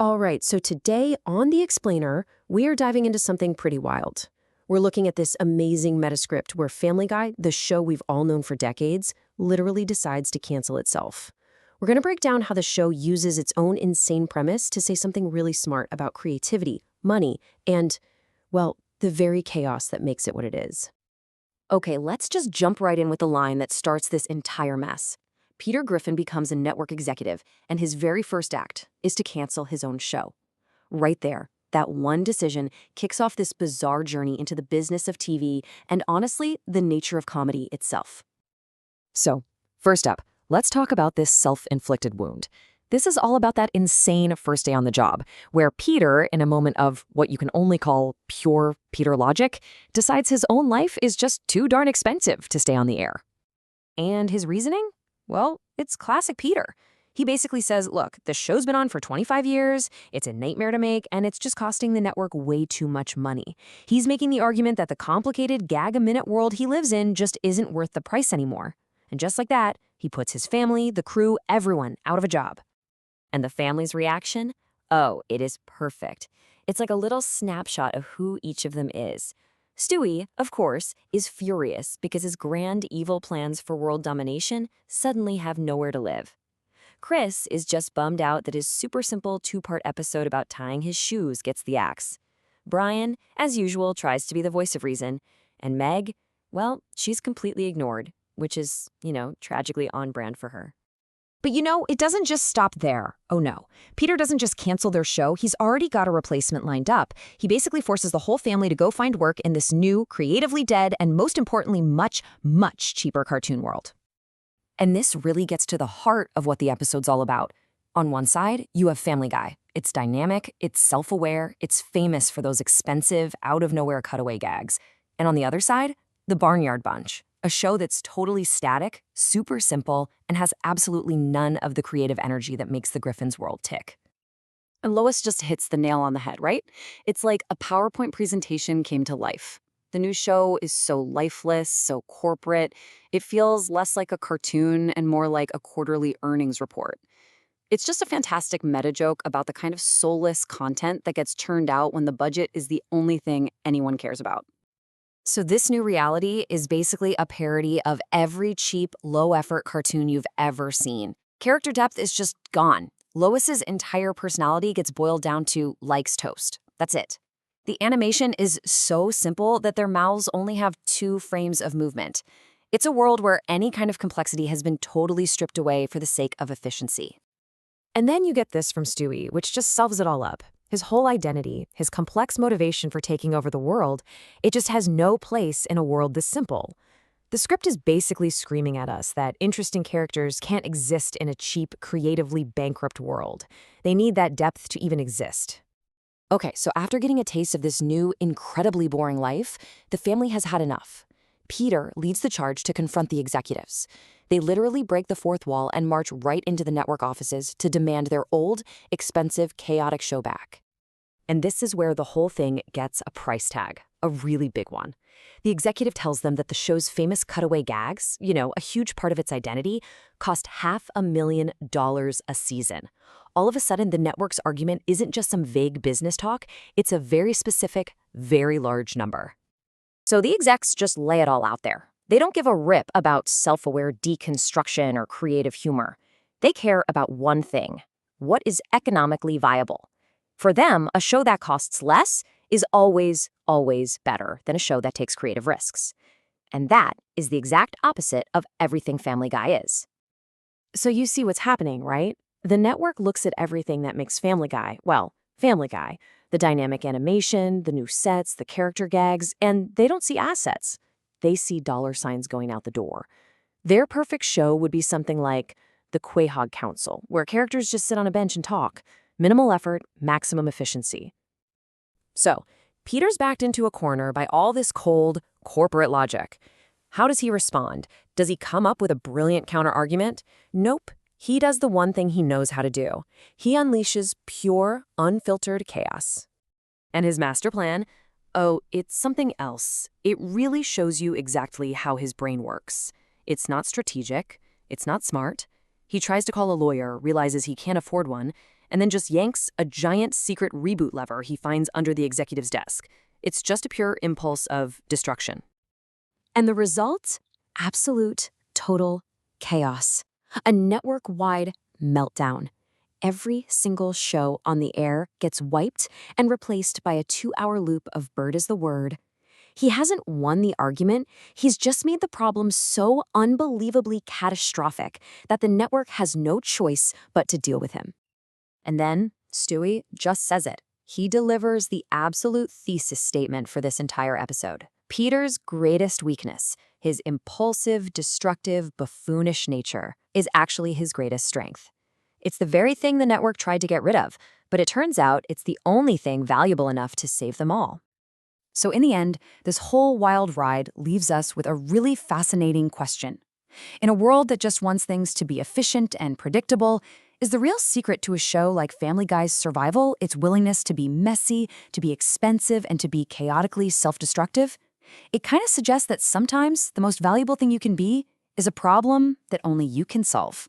All right, so today on The Explainer, we are diving into something pretty wild. We're looking at this amazing metascript where Family Guy, the show we've all known for decades, literally decides to cancel itself. We're going to break down how the show uses its own insane premise to say something really smart about creativity, money, and, well, the very chaos that makes it what it is. Okay, let's just jump right in with the line that starts this entire mess. Peter Griffin becomes a network executive, and his very first act is to cancel his own show. Right there, that one decision kicks off this bizarre journey into the business of TV and, honestly, the nature of comedy itself. So, first up, let's talk about this self-inflicted wound. This is all about that insane first day on the job, where Peter, in a moment of what you can only call pure Peter logic, decides his own life is just too darn expensive to stay on the air. And his reasoning? Well, it's classic Peter. He basically says, look, the show's been on for 25 years, it's a nightmare to make, and it's just costing the network way too much money. He's making the argument that the complicated gag-a-minute world he lives in just isn't worth the price anymore. And just like that, he puts his family, the crew, everyone out of a job. And the family's reaction? Oh, it is perfect. It's like a little snapshot of who each of them is. Stewie, of course, is furious because his grand evil plans for world domination suddenly have nowhere to live. Chris is just bummed out that his super simple two-part episode about tying his shoes gets the axe. Brian, as usual, tries to be the voice of reason. And Meg, well, she's completely ignored, which is, tragically on brand for her. But it doesn't just stop there. Oh no. Peter doesn't just cancel their show, he's already got a replacement lined up. He basically forces the whole family to go find work in this new, creatively dead, and most importantly, much, much cheaper cartoon world. And this really gets to the heart of what the episode's all about. On one side, you have Family Guy. It's dynamic, it's self-aware, it's famous for those expensive, out-of-nowhere cutaway gags. And on the other side, the Barnyard Bunch. A show that's totally static, super simple, and has absolutely none of the creative energy that makes the Griffin's world tick. And Lois just hits the nail on the head, right? It's like a PowerPoint presentation came to life. The new show is so lifeless, so corporate. It feels less like a cartoon and more like a quarterly earnings report. It's just a fantastic meta joke about the kind of soulless content that gets churned out when the budget is the only thing anyone cares about. So this new reality is basically a parody of every cheap, low-effort cartoon you've ever seen. Character depth is just gone. Lois's entire personality gets boiled down to likes toast. That's it. The animation is so simple that their mouths only have 2 frames of movement. It's a world where any kind of complexity has been totally stripped away for the sake of efficiency. And then you get this from Stewie, which just solves it all up. His whole identity, his complex motivation for taking over the world, it just has no place in a world this simple. The script is basically screaming at us that interesting characters can't exist in a cheap, creatively bankrupt world. They need that depth to even exist. Okay, so after getting a taste of this new, incredibly boring life, the family has had enough. Peter leads the charge to confront the executives. They literally break the fourth wall and march right into the network offices to demand their old, expensive, chaotic show back. And this is where the whole thing gets a price tag, a really big one. The executive tells them that the show's famous cutaway gags, a huge part of its identity, cost $500,000 a season. All of a sudden, the network's argument isn't just some vague business talk, it's a very specific, very large number. So the execs just lay it all out there. They don't give a rip about self-aware deconstruction or creative humor. They care about one thing: what is economically viable. For them, a show that costs less is always, always better than a show that takes creative risks. And that is the exact opposite of everything Family Guy is. So you see what's happening, right? The network looks at everything that makes Family Guy, Family Guy, the dynamic animation, the new sets, the character gags, and they don't see assets. They see dollar signs going out the door. Their perfect show would be something like the Quahog Council, where characters just sit on a bench and talk. Minimal effort, maximum efficiency. So, Peter's backed into a corner by all this cold, corporate logic. How does he respond? Does he come up with a brilliant counter-argument? Nope. He does the one thing he knows how to do. He unleashes pure, unfiltered chaos. And his master plan? Oh, it's something else. It really shows you exactly how his brain works. It's not strategic. It's not smart. He tries to call a lawyer, realizes he can't afford one, and then just yanks a giant secret reboot lever he finds under the executive's desk. It's just a pure impulse of destruction. And the result? Absolute, total chaos. A network-wide meltdown. Every single show on the air gets wiped and replaced by a 2-hour loop of Bird is the Word. He hasn't won the argument, he's just made the problem so unbelievably catastrophic that the network has no choice but to deal with him. And then, Stewie just says it. He delivers the absolute thesis statement for this entire episode. Peter's greatest weakness, his impulsive, destructive, buffoonish nature, is actually his greatest strength. It's the very thing the network tried to get rid of, but it turns out it's the only thing valuable enough to save them all. So in the end, this whole wild ride leaves us with a really fascinating question. In a world that just wants things to be efficient and predictable, is the real secret to a show like Family Guy's survival its willingness to be messy, to be expensive, and to be chaotically self-destructive? It kind of suggests that sometimes the most valuable thing you can be is a problem that only you can solve.